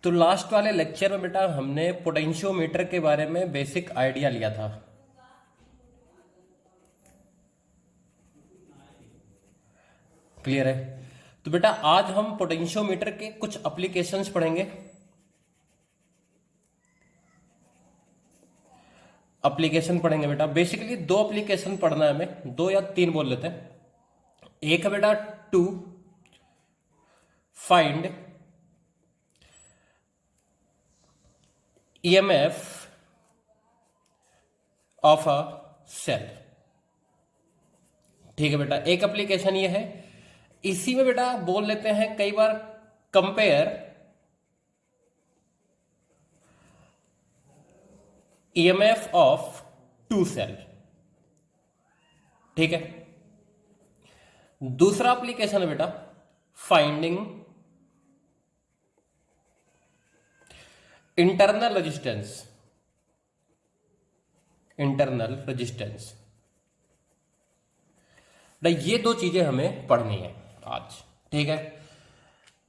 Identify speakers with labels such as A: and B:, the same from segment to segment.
A: तो लास्ट वाले लेक्चर में बेटा हमने पोटेंशियोमीटर के बारे में बेसिक आइडिया लिया था। क्लियर है? तो बेटा आज हम पोटेंशियोमीटर के कुछ एप्लीकेशंस पढ़ेंगे। एप्लीकेशन पढ़ेंगे बेटा, बेसिकली दो एप्लीकेशन पढ़ना है हमें, दो या तीन बोल लेते हैं। एक है बेटा to find EMF of a cell. ठीक है बेटा, एक एप्लीकेशन ये है। इसी में बेटा बोल लेते हैं कई बार compare EMF of two cell. ठीक है। दूसरा एप्लीकेशन है बेटा finding internal resistance. Internal resistance बेटा ये दो चीजें हमें पढ़नी है आज। ठीक है।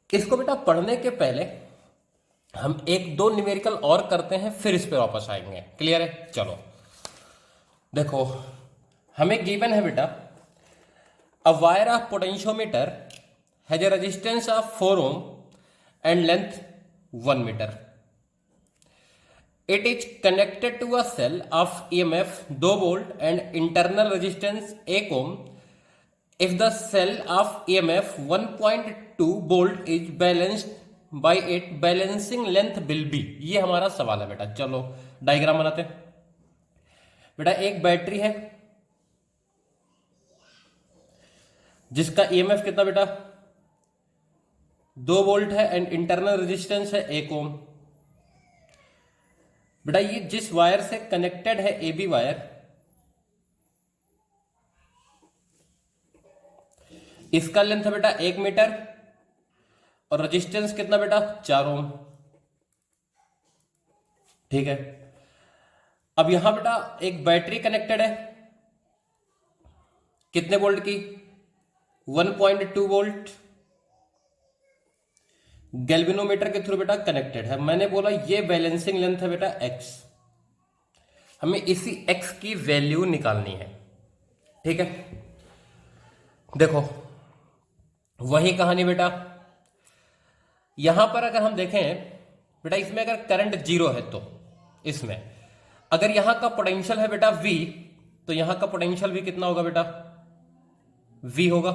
A: इसको बेटा पढ़ने के पहले हम एक दो न्यूमेरिकल और करते हैं, फिर इस पे वापस आएंगे। क्लियर है? चलो देखो, हमें गिवन है बेटा a wire of potentiometer has a resistance of 4 ohm and length 1 meter. It is connected to a cell of EMF 2 volt and internal resistance 1 ohm. If the cell of EMF 1.2 volt is balanced by it, balancing length will be। ये हमारा सवाल है बेटा। चलो diagram बनाते हैं। बेटा एक बैटरी है जिसका ईएमएफ कितना बेटा 2 वोल्ट है एंड इंटरनल रेजिस्टेंस है 1 ओम। बेटा ये जिस वायर से कनेक्टेड है एबी वायर, इसका लेंथ है बेटा 1 मीटर और रेजिस्टेंस कितना बेटा 4 ओम। ठीक है। अब यहां बेटा एक बैटरी कनेक्टेड है, कितने वोल्ट की 1.2 वोल्ट, गैल्वेनोमीटर के थ्रू बेटा कनेक्टेड है। मैंने बोला ये बैलेंसिंग लेंथ है बेटा x, हमें इसी x की वैल्यू निकालनी है। ठीक है। देखो वही कहानी बेटा, यहां पर अगर हम देखें बेटा, इसमें अगर करंट जीरो है तो इसमें अगर यहां का पोटेंशियल है बेटा v, तो यहां का पोटेंशियल भी कितना होगा बेटा v होगा,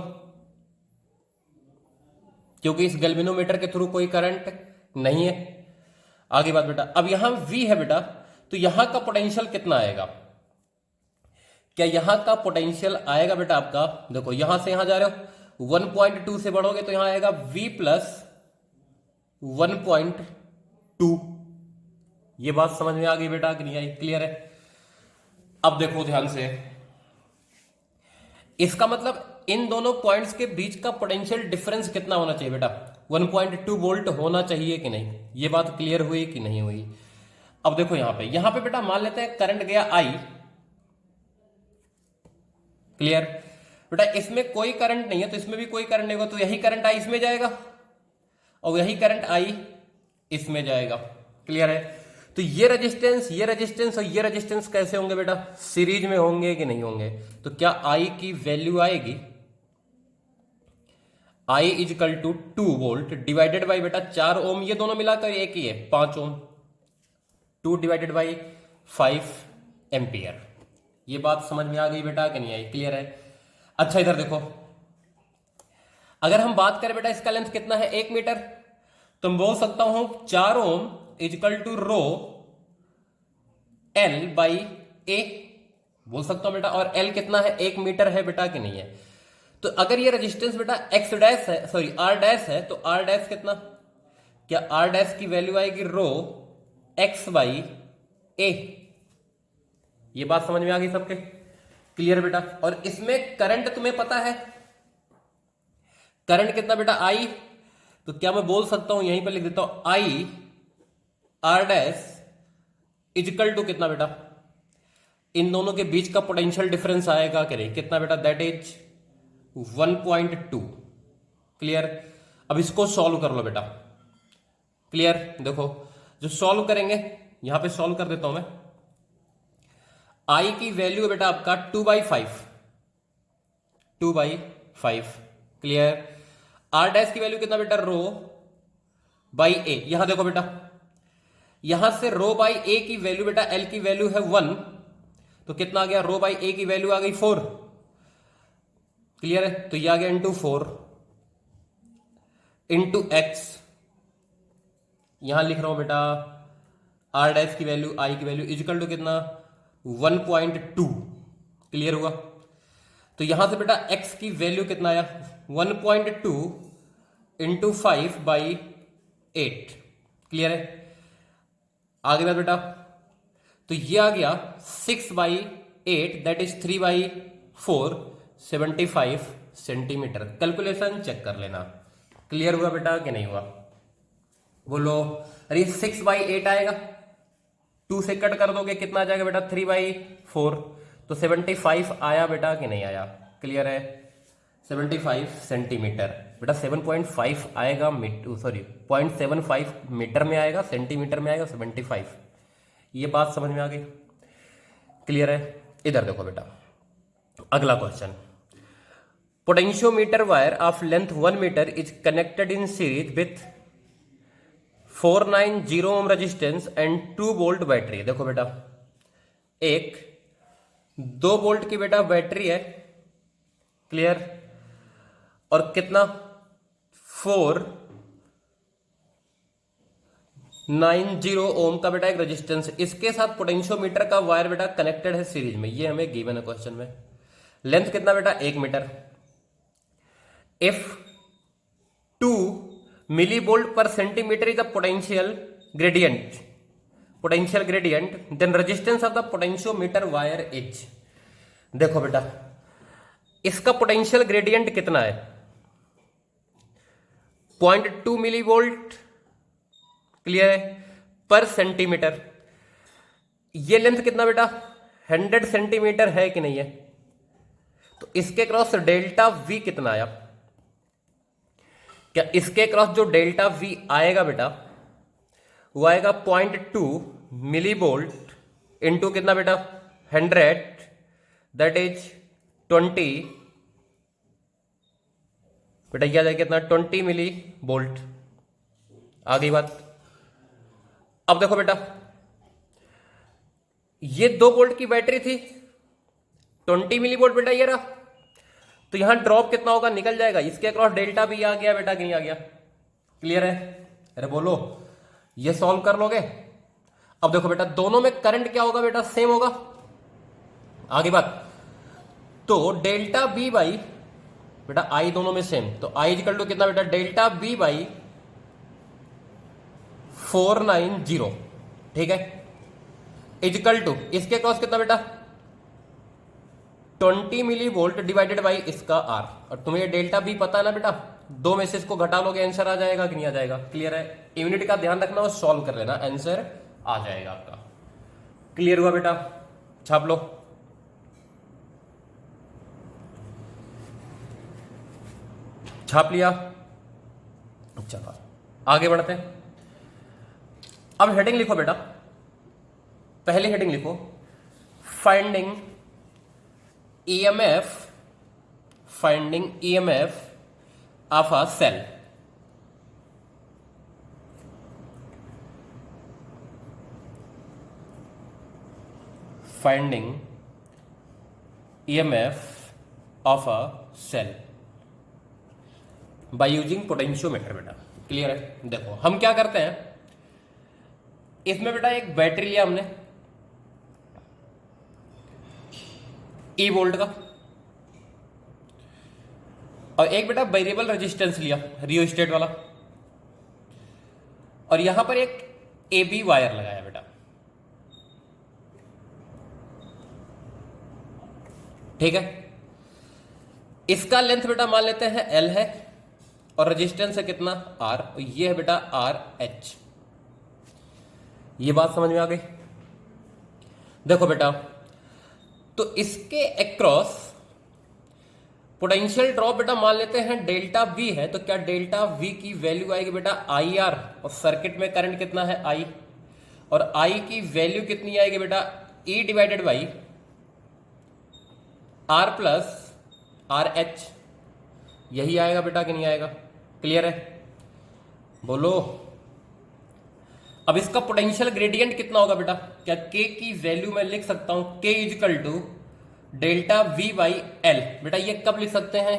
A: क्योंकि इस गैल्वेनोमीटर के थ्रू कोई करंट नहीं है। आगे बात बेटा, अब यहां v है बेटा, तो यहां का पोटेंशियल कितना आएगा? क्या यहां का पोटेंशियल आएगा बेटा आपका, देखो यहां से यहां जा रहे हो 1.2 से बढ़ोगे तो यहां आएगा v प्लस 1.2। ये बात समझ में आ गई बेटा कि नहीं आई? क्लियर है? अब देखो ध्यान से, इसका मतलब इन दोनों पॉइंट्स के बीच का पोटेंशियल डिफरेंस कितना होना चाहिए बेटा 1.2 वोल्ट होना चाहिए कि नहीं? ये बात क्लियर हुई कि नहीं हुई? अब देखो यहां पे बेटा मान लेते हैं करंट गया I। क्लियर बेटा? इसमें कोई करंट नहीं है तो इसमें भी कोई करंट नहीं होगा, तो यही करंट I इसमें जाएगा और यही करंट I इसमें जाएगा। क्लियर है? तो ये रेजिस्टेंस और ये रेजिस्टेंस कैसे होंगे बेटा? सीरीज में होंगे कि नहीं होंगे? तो क्या I की वैल्यू आएगी I is equal to 2 volt divided by बेटा 4 ओम, ये दोनों मिलाकर एक ही है 5 ओम, 2 डिवाइडेड बाई 5 एम्पियर। ये बात समझ में आ गई बेटा कि नहीं आई? क्लियर है? अच्छा इधर देखो, अगर हम बात करें बेटा इसका लेंथ कितना है 1 मीटर, तो मैं बोल सकता हूं 4 ohm is equal to rho L by A बोल सकता हूं बेटा, और एल कितना है 1 मीटर है बेटा कि नहीं है? तो अगर ये रेजिस्टेंस बेटा एक्स डैश है, सॉरी आर डैश है, तो आर डैश कितना, क्या आर डैश की वैल्यू आएगी रो एक्स बाई ए। ये बात समझ में आ गई सबके? क्लियर बेटा? और इसमें करंट तुम्हें पता है करंट कितना बेटा आई, तो क्या मैं बोल सकता हूं, यहीं पर लिख देता हूं I R dash is equal to कितना बेटा, इन दोनों के बीच का पोटेंशियल डिफरेंस आएगा कि नहीं? कितना बेटा? That is 1.2। क्लियर? अब इसको सॉल्व कर लो बेटा। क्लियर। देखो जो सॉल्व करेंगे, यहां पे सॉल्व कर देता हूं मैं। आई की वैल्यू है बेटा आपका 2/5, 2/5। क्लियर। आर डैश की वैल्यू कितना बेटा, रो बाई ए। यहां देखो बेटा, यहां से रो बाई ए की वैल्यू बेटा, एल की वैल्यू है 1, तो कितना आ गया, रो बाई ए की वैल्यू आ गई 4। क्लियर है, तो ये आ गया इंटू 4 इंटू एक्स। यहां लिख रहा हूं बेटा आर डैश की वैल्यू, आई की वैल्यू इजिकल टू कितना, 1.2। क्लियर हुआ। तो यहां से बेटा x की वैल्यू कितना आया, 1.2 इंटू 5/8। क्लियर है। आगे बात बेटा, तो ये आ गया 6/8, that is 3/4, 75 centimetre. Calculation check कर लेना। क्लियर हुआ बेटा कि नहीं हुआ, बोलो। अरे 6/8 आएगा, 2 से कट कर दोगे कितना आ जाएगा बेटा, 3/4, तो 75 आया बेटा कि नहीं आया। क्लियर है, 75 सेंटीमीटर बेटा, 7.5 आएगा सॉरी 0.75 मीटर में आएगा, सेंटीमीटर में आएगा 75। ये बात समझ में आ गई। क्लियर है। इधर देखो बेटा, अगला question. Potentiometer wire of length 1 metre is connected in series with 490 ohm resistance and 2 volt battery. देखो बेटा, एक 2 वोल्ट की बेटा बैटरी है। क्लियर। और कितना, 490 ओम का बेटा एक रेजिस्टेंस, इसके साथ पोटेंशियोमीटर का वायर बेटा कनेक्टेड है सीरीज में। ये हमें गिवन है क्वेश्चन में। लेंथ कितना बेटा, 1 metre. If 2 millivolt per centimeter is the potential gradient, then resistance of the potentiometer wire is। देखो बेटा, इसका पोटेंशियल ग्रेडियंट कितना है, 0.2 मिलीवोल्ट। क्लियर है, पर सेंटीमीटर। ये लेंथ कितना बेटा, 100 सेंटीमीटर है कि नहीं है। तो इसके क्रॉस डेल्टा वी कितना आया, क्या इसके क्रॉस जो डेल्टा वी आएगा बेटा, वो आएगा 0.2 मिलीवोल्ट इंटू कितना बेटा, 100, दैट इज 20 बेटा, यह जाएगा कितना, 20 मिली वोल्ट। आ गई बात। अब देखो बेटा, ये 2 वोल्ट की बैटरी थी, 20 मिली वोल्ट बेटा ये रहा, तो यहां ड्रॉप कितना होगा, निकल जाएगा। इसके अक्रॉस डेल्टा भी आ गया बेटा कि नहीं आ गया। क्लियर है। अरे बोलो, ये सॉल्व कर लोगे। अब देखो बेटा, दोनों में करंट क्या होगा बेटा, सेम होगा। आगे बात, तो डेल्टा बी बाई बेटा आई दोनों में सेम, तो आई इक्वल टू कितना बेटा, डेल्टा बी बाई 490। ठीक है, इक्वल टू इसके क्रॉस कितना बेटा, 20 मिली वोल्ट डिवाइडेड बाई इसका आर। और तुम्हें ये डेल्टा बी पता है ना बेटा, 2 में से इसको घटा लोगे आंसर आ जाएगा कि नहीं आ जाएगा। क्लियर है। यूनिट का ध्यान रखना और सॉल्व कर लेना, आंसर आ जाएगा आपका। क्लियर हुआ बेटा, छाप लो। छाप लिया। चलो आगे बढ़ते हैं। अब हेडिंग लिखो बेटा, पहली हेडिंग लिखो, finding EMF, finding EMF of a cell। Finding EMF of a cell by using potentiometer बेटा। क्लियर है। देखो हम क्या करते हैं, इसमें बेटा एक बैटरी लिया हमने E वोल्ट का, और एक बेटा वेरिएबल रेजिस्टेंस लिया रियोस्टेट वाला, और यहां पर एक AB वायर लगाया बेटा। ठीक है, इसका लेंथ बेटा मान लेते हैं L है, और रेजिस्टेंस है कितना, R, और ये है बेटा RH। ये बात समझ में आ गई। देखो बेटा, तो इसके अक्रॉस पोटेंशियल ड्रॉप बेटा मान लेते हैं डेल्टा वी है, तो क्या डेल्टा वी की वैल्यू आएगी बेटा आई आर, और सर्किट में करंट कितना है आई, और आई की वैल्यू कितनी आएगी बेटा E divided by R plus R H, यही आएगा बेटा कि नहीं आएगा? क्लियर है? बोलो। अब इसका पोटेंशियल ग्रेडियंट कितना होगा बेटा? क्या के की वैल्यू मैं लिख सकता हूं के is equal to delta V by L. बेटा ये कब लिख सकते हैं?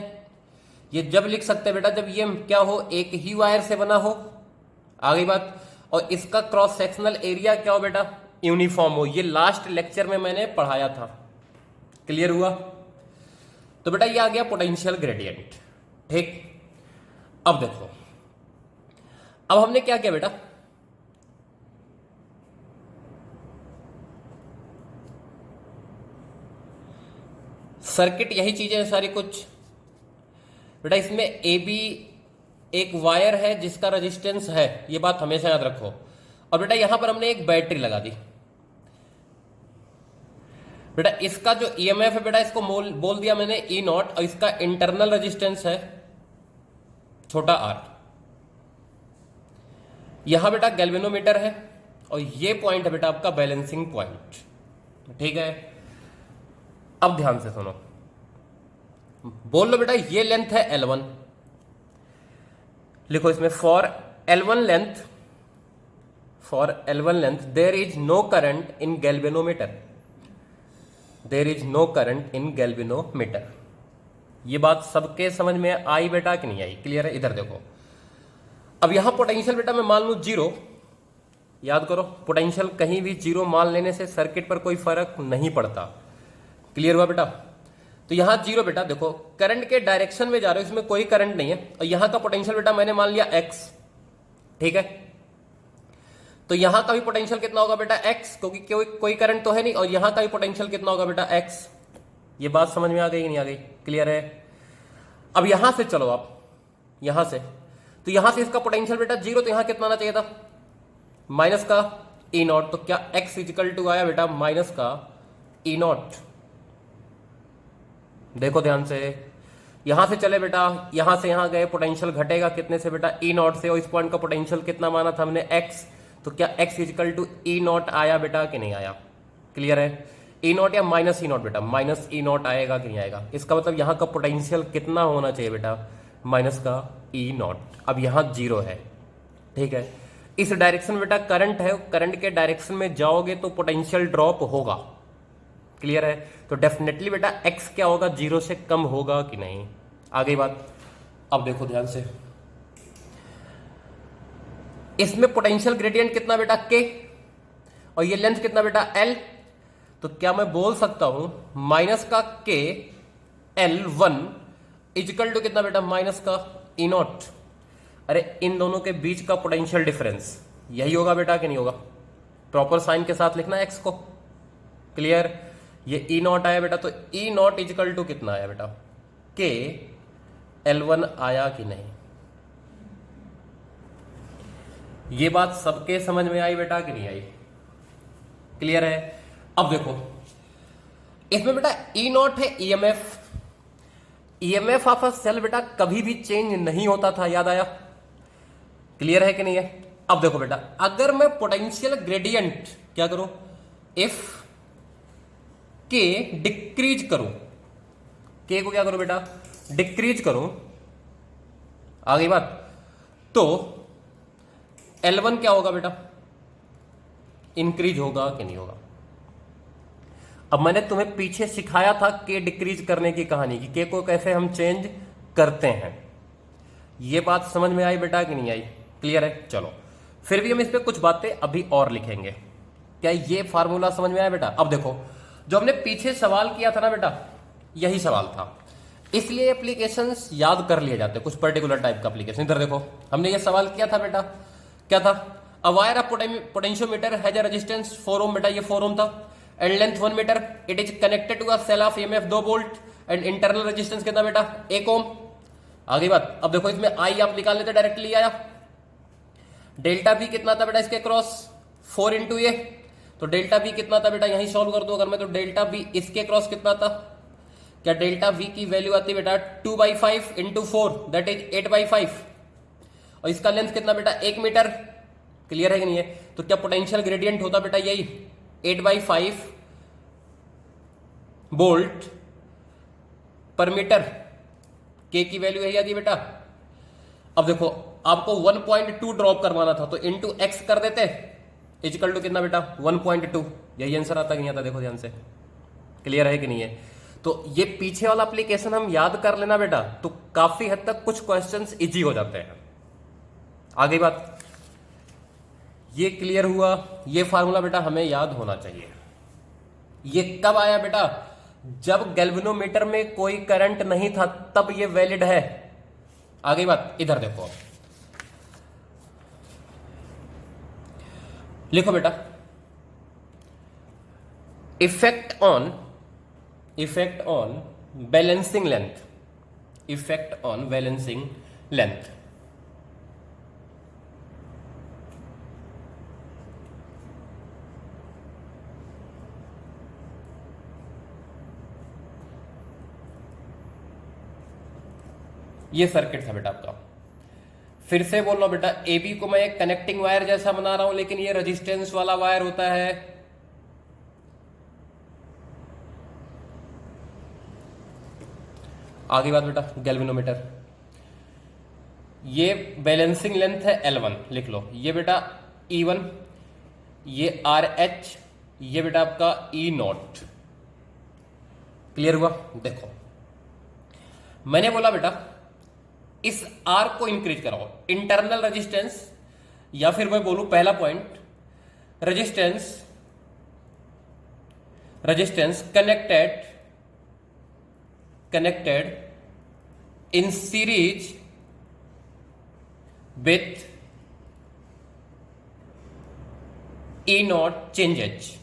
A: ये जब लिख सकते हैं बेटा जब ये क्या हो, एक ही वायर से बना हो, आ गई बात, और इसका क्रॉस सेक्शनल एरिया क्या हो बेटा, यूनिफॉर्म हो। ये लास्ट लेक्चर में मैंने पढ़ाया था। क्लियर हुआ? तो बेटा ये आ गया पोटेंशियल ग्रेडियंट। ठीक, अब देखो, अब हमने क्या किया बेटा, सर्किट यही चीजें हैं सारी कुछ बेटा। इसमें ए बी एक वायर है जिसका रेजिस्टेंस है, ये बात हमेशा याद रखो। और बेटा यहां पर हमने एक बैटरी लगा दी बेटा। इसका जो ईएमएफ है बेटा, इसको बोल दिया मैंने ई नॉट, और इसका इंटरनल रेजिस्टेंस है छोटा आर। यहां बेटा गैल्वेनोमीटर है, और ये पॉइंट है बेटा आपका बैलेंसिंग पॉइंट। ठीक है, अब ध्यान से सुनो, बोल लो बेटा ये लेंथ है L1, लिखो इसमें for L1 length there is no current in galvanometer, there is no current in galvanometer. ये बात सबके समझ में आई बेटा कि नहीं आई? क्लियर है? इधर देखो, अब यहां पोटेंशियल बेटा मैं मान लू 0, याद करो पोटेंशियल कहीं भी 0 मान लेने से सर्किट पर कोई फर्क नहीं पड़ता। क्लियर हुआ बेटा? तो यहां 0 बेटा, देखो करंट के डायरेक्शन में जा रहे हो, इसमें कोई करंट नहीं है, और यहां का पोटेंशियल बेटा मैंने मान लिया x। ठीक है, तो यहां का भी पोटेंशियल कितना होगा बेटा x, क्योंकि कोई करंट तो है नहीं, और यहां का भी पोटेंशियल कितना होगा बेटा x। ये बात समझ में आ गई कि नहीं आ गई? क्लियर है? अब यहां से चलो आप, यहां से, तो यहां से इसका पोटेंशियल बेटा 0, तो यहां कितना आना चाहिए था माइनस का ई नॉट। तो क्या x इजिकल टू आया बेटा माइनस का ई नॉट। देखो ध्यान से, यहां से चले बेटा, यहां से यहां गए, पोटेंशियल घटेगा कितने से बेटा ई नॉट से, और इस पॉइंट का पोटेंशियल कितना माना था हमने x, तो क्या x is equal to E naught आया बेटा कि नहीं आया? क्लियर है? ई नॉट या माइनस ई नॉट बेटा, माइनस ई नॉट आएगा कि नहीं आएगा? इसका मतलब यहां का पोटेंशियल कितना होना चाहिए बेटा, माइनस का ई नॉट। अब यहां 0 है। ठीक है, इस डायरेक्शन में बेटा करंट है, करंट के डायरेक्शन में जाओगे तो पोटेंशियल ड्रॉप होगा। क्लियर है? तो डेफिनेटली बेटा x क्या होगा, 0 से कम होगा कि नहीं? आ गई बात? अब देखो ध्यान से, इसमें पोटेंशियल ग्रेडियंट कितना बेटा k, और ये लेंथ कितना बेटा l। तो क्या मैं बोल सकता हूं माइनस का k L1 इजिकल टू कितना बेटा, माइनस का ई नॉट। अरे इन दोनों के बीच का पोटेंशियल डिफरेंस यही होगा बेटा कि नहीं होगा? प्रॉपर साइन के साथ लिखना x को। क्लियर? ये ई नॉट आया बेटा, तो ई नॉट इजिकल टू कितना आया बेटा, के L1 आया कि नहीं? ये बात सबके समझ में आई बेटा कि नहीं आई? क्लियर है? अब देखो इसमें बेटा ई नॉट है EMF, EMF of a cell बेटा कभी भी चेंज नहीं होता था, याद आया? क्लियर है कि नहीं है? अब देखो बेटा, अगर मैं पोटेंशियल ग्रेडियंट क्या करूं, इफ के डिक्रीज करूं, के को क्या करूं बेटा, डिक्रीज करूं, आ गई बात, तो L1 क्या होगा बेटा, इंक्रीज होगा कि नहीं होगा? अब मैंने तुम्हें पीछे सिखाया था के डिक्रीज करने की कहानी की, के को कैसे हम चेंज करते हैं। ये बात समझ में आई बेटा कि नहीं आई? क्लियर है? चलो फिर भी हम इस पे कुछ बातें अभी और लिखेंगे। क्या ये फार्मूला समझ में आया बेटा? अब देखो, जो हमने पीछे सवाल किया था ना बेटा, यही सवाल था, इसलिए एप्लीकेशंस याद कर लिए जाते, कुछ पर्टिकुलर टाइप का एप्लीकेशन। इधर देखो, हमने ये सवाल किया था बेटा, क्या था, a wire of potentiometer has a resistance 4 ohm, बेटा ये 4 ओम था, and length 1 metre, it is connected to a cell of EMF 2 volt, and internal resistance कितना बेटा, 1 ओम। आ गई बात? अब देखो इसमें आई आप निकाल लेते, डायरेक्टली आया, डेल्टा बी कितना था बेटा इसके क्रॉस, 4 इंटू ए, तो डेल्टा बी कितना था बेटा, यहीं सॉल्व कर दो अगर मैं, तो डेल्टा बी इसके क्रॉस कितना था, क्या डेल्टा वी की वैल्यू आती है बेटा 2/5 इंटू 4 दैट इज 8/5, और इसका लेंथ कितना बेटा 1 मीटर। क्लियर है कि नहीं है? तो क्या पोटेंशियल ग्रेडियंट होता बेटा यही 8/5 वोल्ट पर मीटर, के की वैल्यू यही आती है बेटा। अब देखो आपको 1.2 ड्रॉप करवाना था तो इंटू एक्स कर देते, इजिकल टू कितना बेटा 1.2, यही आंसर आता कि नहीं आता, देखो ध्यान से। क्लियर है कि नहीं है? तो ये पीछे वाला एप्लीकेशन हम याद कर लेना बेटा, तो काफी हद तक कुछ क्वेश्चंस इजी हो जाते हैं। आगे बात, ये क्लियर हुआ। ये फार्मूला बेटा हमें याद होना चाहिए। ये कब आया बेटा? जब गैल्वेनोमीटर में कोई करंट नहीं था, तब ये वैलिड है। आगे बात, इधर देखो, लिखो बेटा effect on balancing length, effect on balancing length. ये सर्किट था बेटा आपका। फिर से बोल रहा हूं बेटा, ए बी को मैं एक कनेक्टिंग वायर जैसा बना रहा हूं, लेकिन ये रेजिस्टेंस वाला वायर होता है। आगे बात बेटा, गैल्वेनोमीटर, ये बैलेंसिंग लेंथ है L1, लिख लो। ये बेटा E1, ये RH, ये बेटा आपका E0। क्लियर हुआ? देखो मैंने बोला बेटा इस R को इंक्रीज कराओ, इंटरनल रेजिस्टेंस, या फिर मैं बोलूं पहला point resistance connected in series with E0 changes,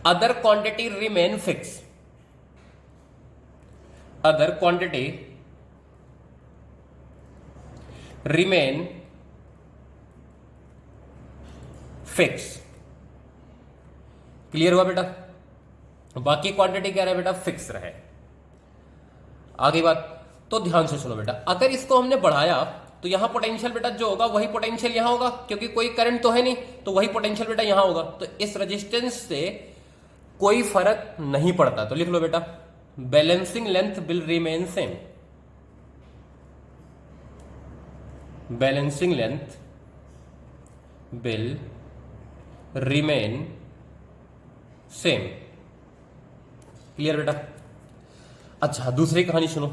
A: other quantity remain fixed, other quantity remain fixed। Clear हुआ बेटा? बाकी क्वांटिटी क्या रहे बेटा? फिक्स रहे। आगे बात, तो ध्यान से सुनो बेटा, अगर इसको हमने बढ़ाया तो यहां पोटेंशियल बेटा जो होगा वही पोटेंशियल यहां होगा, क्योंकि कोई करंट तो है नहीं, तो वही पोटेंशियल बेटा यहां होगा। तो इस रेजिस्टेंस से कोई फर्क नहीं पड़ता। तो लिख लो बेटा balancing length will remain same, balancing length will remain same. Clear बेटा? अच्छा दूसरी कहानी सुनो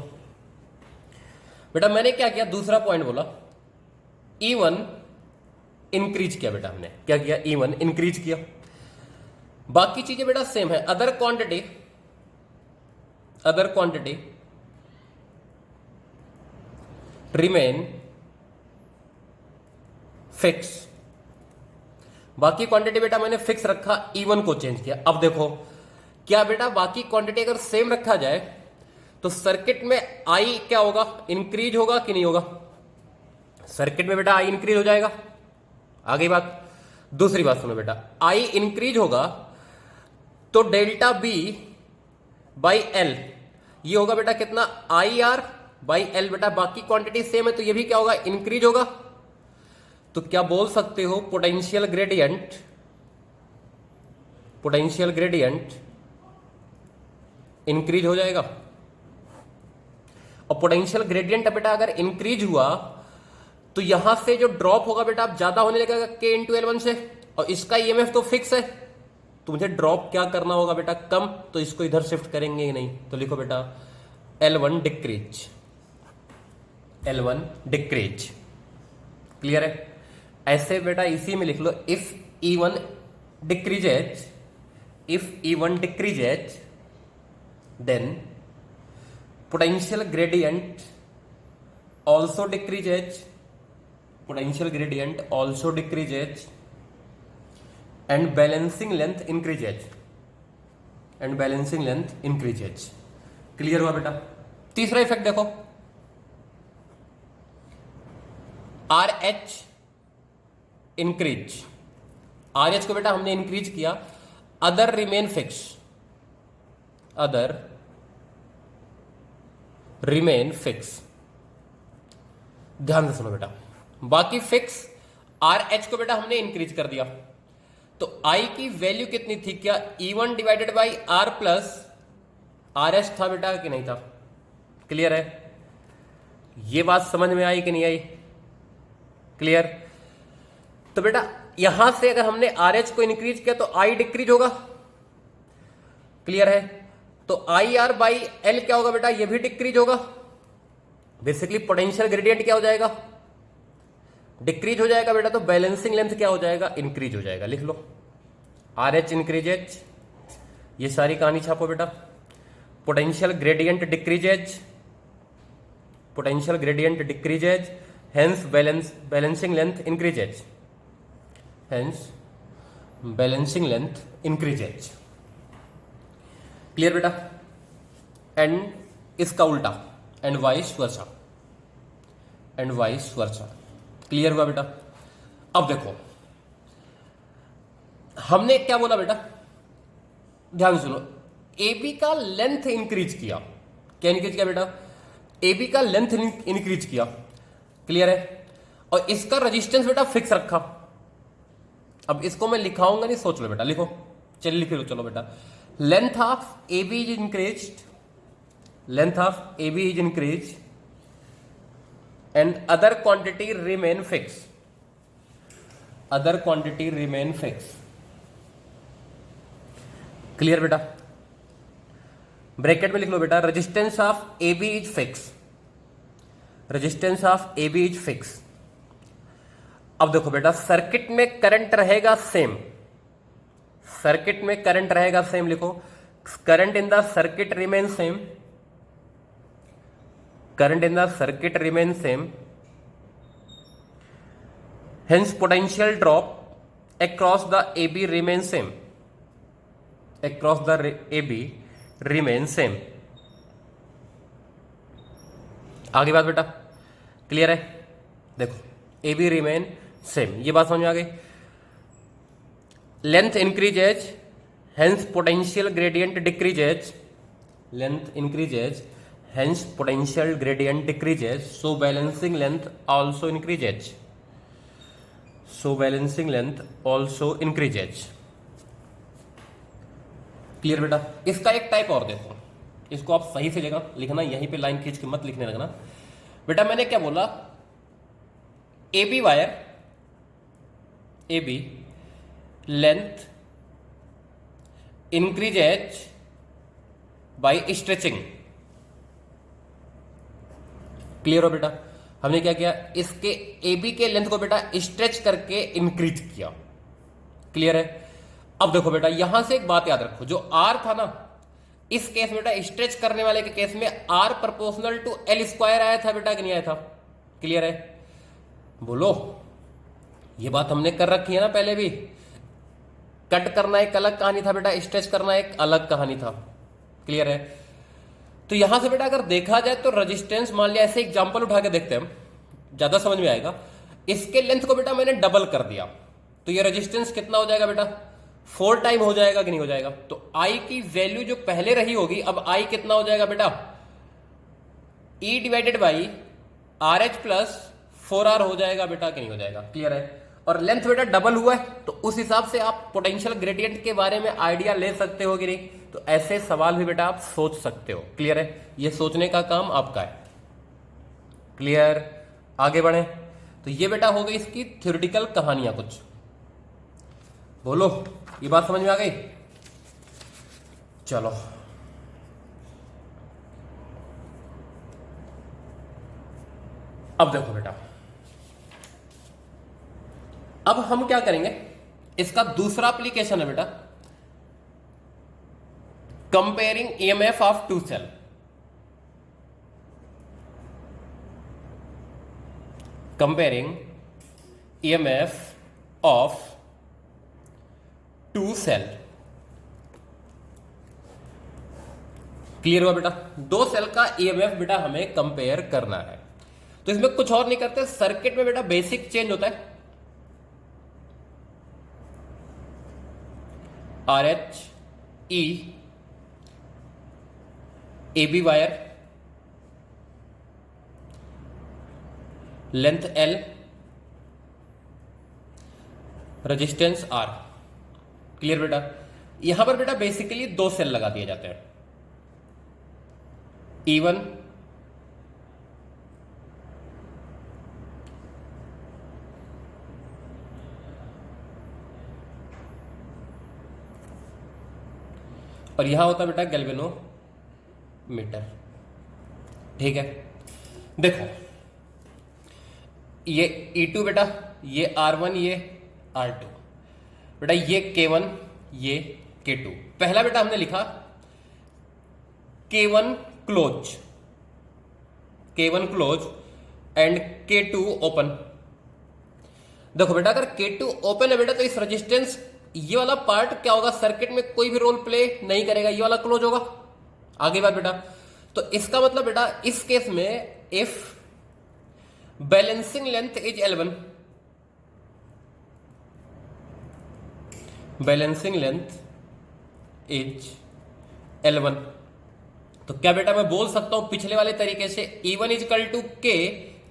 A: बेटा। मैंने क्या किया, दूसरा पॉइंट बोला, E1 इंक्रीज किया बेटा। हमने क्या किया? E1 इंक्रीज किया। बाकी चीजें बेटा सेम है, अदर क्वांटिटी रिमेन फिक्स। बाकी क्वांटिटी बेटा मैंने फिक्स रखा, E1 को चेंज किया। अब देखो क्या बेटा, बाकी क्वांटिटी अगर सेम रखा जाए तो सर्किट में I क्या होगा? इंक्रीज होगा कि नहीं होगा? सर्किट में बेटा I इंक्रीज हो जाएगा। आगे बात, दूसरी बात सुनो बेटा, I इंक्रीज होगा तो डेल्टा B बाई L ये होगा बेटा कितना? IR by L। बेटा बाकी क्वांटिटी सेम है तो ये भी क्या होगा? इंक्रीज होगा। तो क्या बोल सकते हो, पोटेंशियल ग्रेडियंट इंक्रीज हो जाएगा। और पोटेंशियल ग्रेडियंट बेटा अगर इंक्रीज हुआ तो यहां से जो ड्रॉप होगा बेटा अब ज्यादा होने लगेगा K इंटू L1 से, और इसका EMF तो फिक्स है, तो मुझे ड्रॉप क्या करना होगा बेटा? कम। तो इसको इधर शिफ्ट करेंगे ही नहीं, तो लिखो बेटा L1 डिक्रीज। क्लियर है? ऐसे बेटा इसी में लिख लो, if E1 decreases then potential gradient also decreases, and balancing length increases। Clear हुआ बेटा? तीसरा इफेक्ट देखो, RH इंक्रीज। RH को बेटा हमने इंक्रीज किया, other remain fix. Other remain fix. ध्यान से सुनो बेटा, बाकी फिक्स, आर एच को बेटा हमने इंक्रीज कर दिया, तो आई की वैल्यू कितनी थी, क्या E1 divided by R plus R H था बेटा कि नहीं था? क्लियर है? ये बात समझ में आई कि नहीं आई? क्लियर? तो बेटा यहां से अगर हमने आर एच को इंक्रीज किया तो आई डिक्रीज होगा। क्लियर है? तो आई आर बाई एल क्या होगा बेटा, ये भी डिक्रीज होगा। बेसिकली पोटेंशियल ग्रेडियंट क्या हो जाएगा, डिक्रीज हो जाएगा बेटा। तो बैलेंसिंग लेंथ क्या हो जाएगा, इंक्रीज हो जाएगा। लिख लो आर एच इंक्रीजेज, ये सारी कहानी छापो बेटा। Potential gradient decreases, potential gradient decreases, hence balancing length increases, hence balancing length increases. Clear बेटा? एंड इसका उल्टा, and vice versa, and vice versa. Clear हुआ बेटा? अब देखो हमने क्या बोला बेटा, ध्यान सुनो, AB का लेंथ इंक्रीज किया। क्या इंक्रीज किया बेटा? AB का लेंथ इंक्रीज किया। क्लियर है? और इसका रेजिस्टेंस बेटा फिक्स रखा। अब इसको मैं लिखाऊंगा नहीं, सोच लो बेटा, लिखो। चलिए लिख लो, चलो बेटा। Length of AB is increased, length of AB is increase and other quantity remain fix, other quantity remain fix. Clear बेटा? ब्रैकेट में लिख लो बेटा, resistance of AB is fix, resistance of AB is fix. अब देखो बेटा, circuit में current रहेगा सेम, सर्किट में करंट रहेगा सेम। लिखो current in the circuit remain same, current in the circuit remain same, hence potential drop across the AB remain same, across the AB remain same. आगे बात बेटा clear है? देखो AB remain same, ये बात समझ में आ गई। Length increases, hence potential gradient decreases, length increases, hence potential gradient decreases, so balancing length also increases, so balancing length also increases. Clear बेटा? इसका एक टाइप और देखो, इसको आप सही से लेगा लिखना, यहीं पे लाइन खींच के मत लिखने लगना बेटा। मैंने क्या बोला, AB wire, AB length increases by stretching. Clear हो बेटा? हमने क्या किया, इसके AB के लेंथ को बेटा स्ट्रेच करके इंक्रीज किया। क्लियर है? अब देखो बेटा यहां से एक बात याद रखो, जो R था ना, इस केस में बेटा स्ट्रेच करने वाले के केस में R proportional to L square आया था बेटा कि नहीं आया था? क्लियर है? बोलो, ये बात हमने कर रखी है ना पहले भी। कट करना एक अलग कहानी था बेटा, स्ट्रेच करना एक अलग कहानी था। क्लियर है? तो यहां से बेटा अगर देखा जाए तो रेजिस्टेंस, मान लिया ऐसे एग्जांपल उठा के देखते हैं हम, ज्यादा समझ में आएगा। इसके लेंथ को बेटा मैंने डबल कर दिया, तो ये रेजिस्टेंस कितना हो जाएगा बेटा, 4 टाइम हो जाएगा कि नहीं हो जाएगा? तो आई की वैल्यू जो पहले रही होगी, अब आई कितना हो जाएगा बेटा, E divided by RH plus 4R हो जाएगा बेटा कि नहीं हो जाएगा? क्लियर है? और लेंथ बेटा डबल हुआ है, तो उस हिसाब से आप पोटेंशियल ग्रेडियंट के बारे में आइडिया ले सकते हो कि नहीं? तो ऐसे सवाल भी बेटा आप सोच सकते हो। क्लियर है? ये सोचने का काम आपका है। क्लियर? आगे बढ़े। तो ये बेटा हो गई इसकी थ्योरेटिकल कहानियां कुछ। बोलो, ये बात समझ में आ गई? चलो अब देखो बेटा, अब हम क्या करेंगे, इसका दूसरा एप्लीकेशन है बेटा, comparing EMF of two cell. Comparing EMF of two cell. Clear हुआ बेटा? दो सेल का EMF बेटा हमें कंपेयर करना है। तो इसमें कुछ और नहीं करते, सर्किट में बेटा बेसिक चेंज होता है, RH E A B wire, length L, resistance R। Clear बेटा? यहां पर बेटा बेसिकली दो सेल लगा दिए जाते हैं, E1 और यहां होता है बेटा गैल्वेनोमीटर। ठीक है, देखो ये E2 बेटा, ये R1, ये R2 बेटा, ये K1, ये K2। पहला बेटा हमने लिखा K1 close, K1 close and K2 open. देखो बेटा अगर K2 ओपन है बेटा तो इस रेजिस्टेंस ये वाला पार्ट क्या होगा, सर्किट में कोई भी रोल प्ले नहीं करेगा, ये वाला क्लोज होगा। आगे बात बेटा, तो इसका मतलब बेटा इस केस में if balancing length is L1, balancing length is L1, तो क्या बेटा मैं बोल सकता हूं पिछले वाले तरीके से E1 is equal to K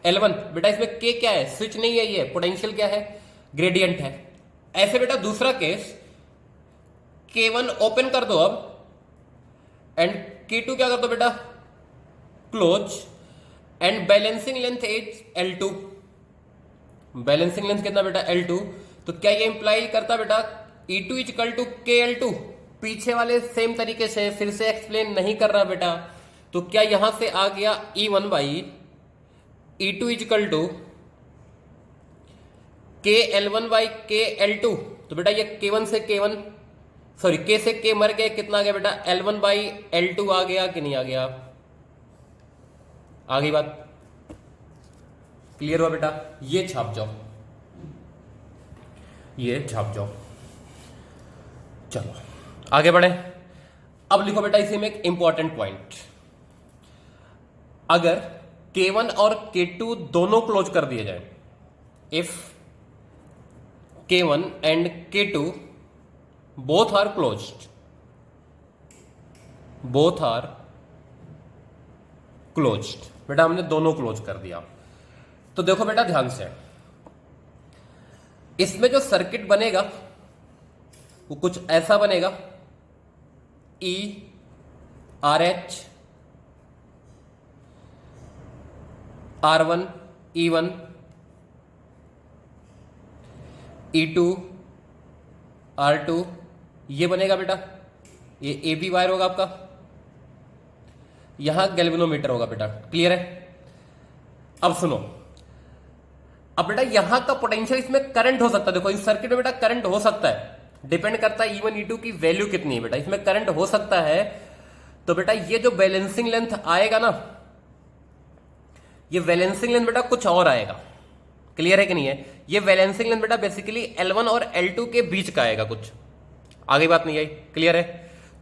A: L1। बेटा इसमें K क्या है, स्विच नहीं है, ये पोटेंशियल क्या है, ग्रेडियंट है। ऐसे बेटा दूसरा केस K1 ओपन कर दो अब एंड K2 क्या कर दो बेटा, close and balancing length is L2। Balancing length कितना बेटा, L2। तो क्या ये इंप्लाई करता बेटा E2 is equal to K L2? पीछे वाले सेम तरीके से फिर से एक्सप्लेन नहीं कर रहा बेटा, तो क्या यहां से आ गया E1 by E2 is equal to K L1 by K L2। तो बेटा ये K1 से K1 सॉरी K से K मर गया, कितना आ गया बेटा, L1 बाई L2 आ गया कि नहीं आ गया? आ गई बात? क्लियर हुआ बेटा? ये छाप जाओ, ये छाप जाओ। चलो आगे बढ़े। अब लिखो बेटा इसी में एक इंपॉर्टेंट पॉइंट, अगर K1 और K2 दोनों क्लोज कर दिए जाए, if K1 and K2 both are closed, both are closed, बेटा हमने दोनों क्लोज कर दिया, तो देखो बेटा ध्यान से, इसमें जो सर्किट बनेगा वो कुछ ऐसा बनेगा, E RH R1 E1 E2 R2, ये बनेगा बेटा, ये AB वायर होगा आपका, यहां गैल्वेनोमीटर होगा बेटा। क्लियर है? अब सुनो, अब बेटा यहां का पोटेंशियल, इसमें करंट हो सकता है, देखो इस सर्किट में बेटा करंट हो सकता है, डिपेंड करता है E1 E2 की वैल्यू कितनी है बेटा, इसमें करंट हो सकता है। तो बेटा ये जो बैलेंसिंग लेंथ आएगा ना, ये बैलेंसिंग लेंथ बेटा कुछ और आएगा। क्लियर है कि नहीं है? ये बैलेंसिंग लेंथ बेटा बेसिकली L1 और L2 के बीच का आएगा कुछ। आगे बात नहीं आई? क्लियर है?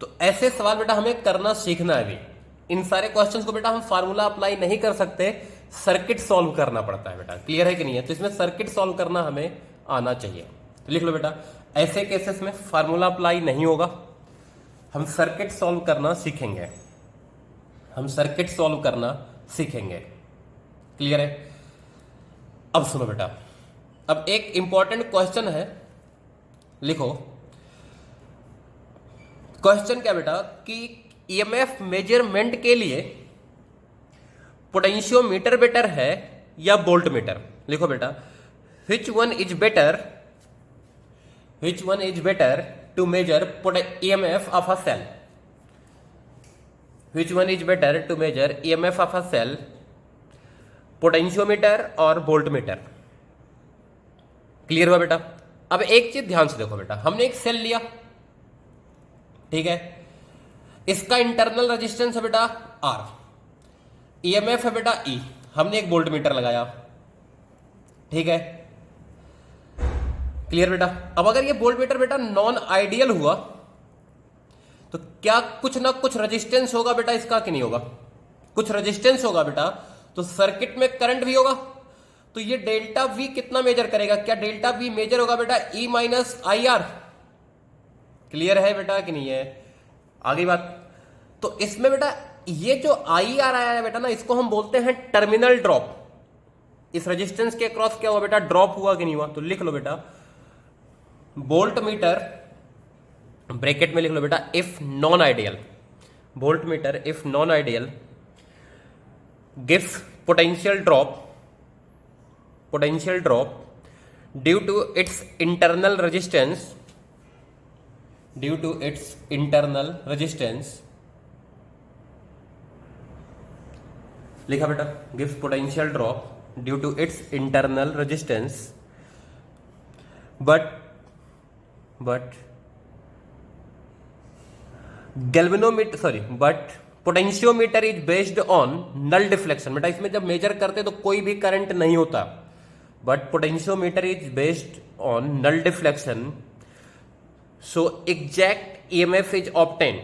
A: तो ऐसे सवाल बेटा हमें करना सीखना है। अभी इन सारे क्वेश्चंस को बेटा हम फार्मूला अप्लाई नहीं कर सकते, सर्किट सॉल्व करना पड़ता है बेटा। क्लियर है कि नहीं है? तो इसमें सर्किट सॉल्व करना हमें आना चाहिए। तो लिख लो बेटा, ऐसे केसेस में फार्मूला अप्लाई नहीं होगा, हम सर्किट सॉल्व करना सीखेंगे, हम सर्किट सॉल्व करना सीखेंगे। क्लियर है? अब सुनो बेटा, अब एक इंपॉर्टेंट क्वेश्चन है, लिखो। क्वेश्चन क्या बेटा कि ईएमएफ मेजरमेंट के लिए पोटेंशियोमीटर बेटर है या वोल्ट मीटर? लिखो बेटा, which one is better to measure EMF of a cell? Which one is better to measure EMF of a cell? Potentiometer और वोल्टमीटर। क्लियर हुआ बेटा? अब एक चीज ध्यान से देखो बेटा, हमने एक सेल लिया, ठीक है, इसका इंटरनल रेजिस्टेंस है बेटा R, ईएमएफ है बेटा E, हमने एक वोल्टमीटर लगाया, ठीक है। क्लियर बेटा? अब अगर ये वोल्टमीटर बेटा नॉन आइडियल हुआ तो क्या कुछ ना कुछ रेजिस्टेंस होगा बेटा इसका कि नहीं होगा? कुछ रेजिस्टेंस होगा बेटा, तो सर्किट में करंट भी होगा। तो ये डेल्टा V कितना मेजर करेगा? क्या डेल्टा V मेजर होगा बेटा E माइनस IR? क्लियर है बेटा कि नहीं है? आगे बात, तो इसमें बेटा ये जो आई आर आया है बेटा ना, इसको हम बोलते हैं टर्मिनल ड्रॉप। इस रेजिस्टेंस के अक्रॉस क्या हुआ बेटा, ड्रॉप हुआ कि नहीं हुआ? तो लिख लो बेटा, वोल्ट मीटर ब्रैकेट में लिख लो बेटा, if non ideal, voltmeter if non ideal gives potential drop due to its internal resistance, लिखा बेटा, gives potential drop due to its internal resistance, but potentiometer is based on null deflection. बेटा इसमें जब major करते तो कोई भी current नहीं होता, but potentiometer is based on null deflection, so exact EMF is obtain.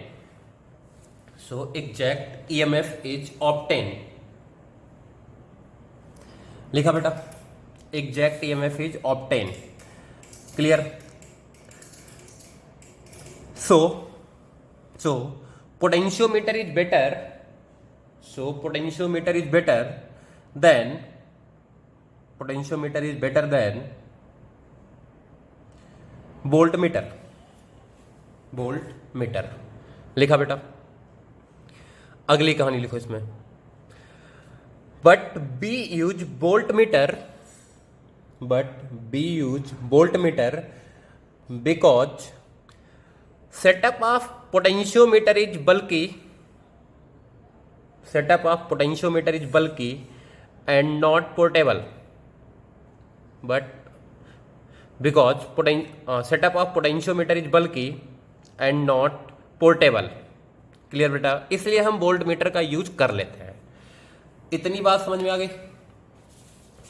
A: लिखा बेटा, exact EMF is obtain. Clear? So potentiometer is better than voltmeter। लिखा बेटा, अगली कहानी लिखो इसमें, but we use voltmeter because setup of potentiometer is bulky and not portable, but because setup of potentiometer is bulky and not portable। Clear बेटा? इसलिए हम volt meter का यूज कर लेते हैं। इतनी बात समझ में आ गई?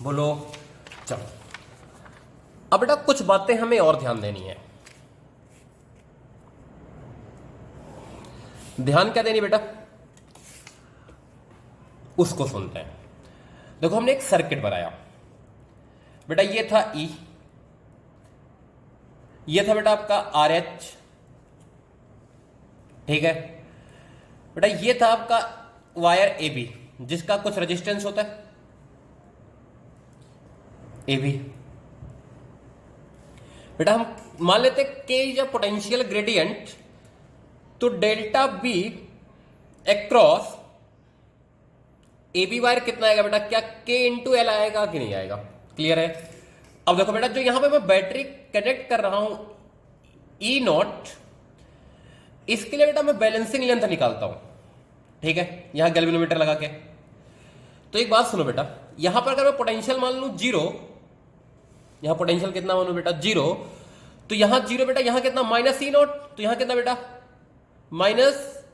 A: बोलो। चलो अब बेटा कुछ बातें हमें और ध्यान देनी है। ध्यान क्या देनी बेटा, उसको सुनते हैं। देखो हमने एक सर्किट बनाया बेटा, ये था E, ये था बेटा आपका RH, ठीक है बेटा, ये था आपका वायर AB जिसका कुछ रेजिस्टेंस होता है AB। बेटा हम मान लेते K is a potential gradient, तो delta B across A B wire कितना आएगा बेटा, क्या के इंटू एल आएगा कि नहीं आएगा? क्लियर है? अब देखो बेटा, जो यहां पे मैं बैटरी कनेक्ट कर रहा हूं ई नॉट, इसके लिए बेटा मैं बैलेंसिंग लेंथ निकालता हूं, ठीक है, यहां गैल्वेनोमीटर लगा के। तो एक बात सुनो बेटा, यहां पर अगर मैं पोटेंशियल मान लू 0, यहां पोटेंशियल कितना मानू बेटा 0, तो यहां 0 बेटा, यहां कितना माइनस ई नॉट, तो यहां कितना बेटा माइनस